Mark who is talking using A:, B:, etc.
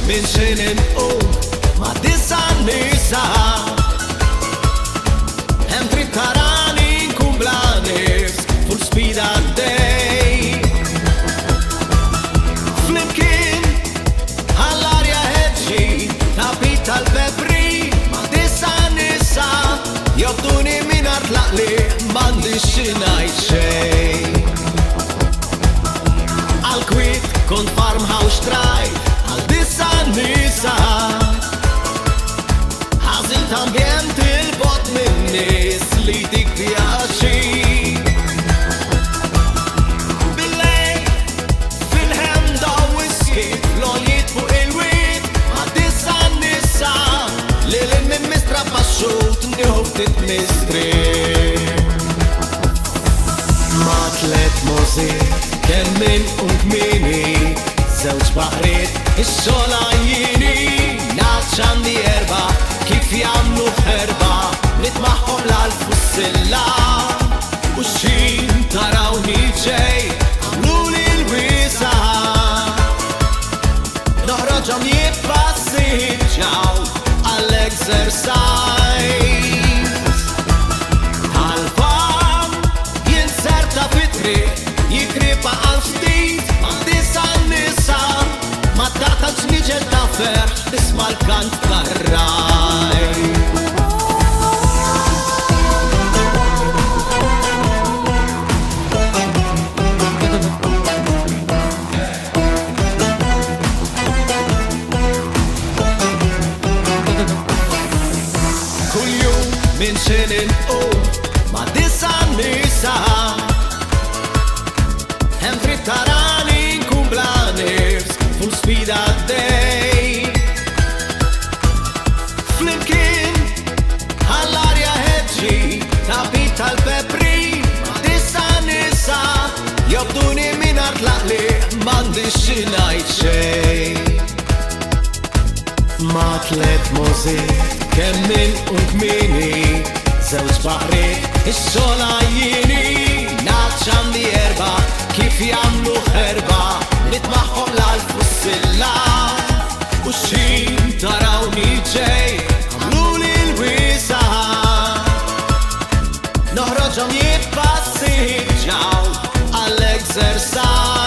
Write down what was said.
A: Min xinin ma disa nisa Hem trid tarani nkun blanis full speed għaddej Flimkien għall-arja ħeġġi tapit tal-pepri ma disa nisa Jobduni minar tlaqli m'għandix xi ngħid xejn Għal-kwiet kont farmhouse drive Għal-disa nisa Għazilt ambjent il-bot minn nis li dik pjaċi Bil-lejl, fil-ħemda whisky L-oljiet fuq il-wit Għal-disa nisa Li l-minn mistra baxxut Njuħu ftit mistri Ma tlet mużik Kemm min u kmini Zewġ baħriet Is-sola jini Naċċandi erba Kif jamlu ħerba Nitmaħħom l-alf u s-silla U xin tarawni ġej Għamluli l-wisa Noħroġom jibbassiġġaw Għall-exercise Tal-fam Jinserta fit-triq Jikripa għal-ftit Għal-disa nisa Ma data ġniġel ta' ferħ Isma l-kant karraj Kull jum min xinin Ma disa nisa Hem trid tarani nkun blanis full speed għaddej Flimkien għall-arja ħeġġi tapit tal-pepri ma disa nisa Jobduni minar tlaqli m'għandix xi ngħid xejn Ma tlet mużik kemm min u kmini Zewġ baħriet is-sola jini Naċċandi erba kif jamlu ħerba Nitmaħħom l-alf u s-silla U xin tarawni ġej Għamluli l-wisa Noħroġom jibbassiġġaw Għall-exercise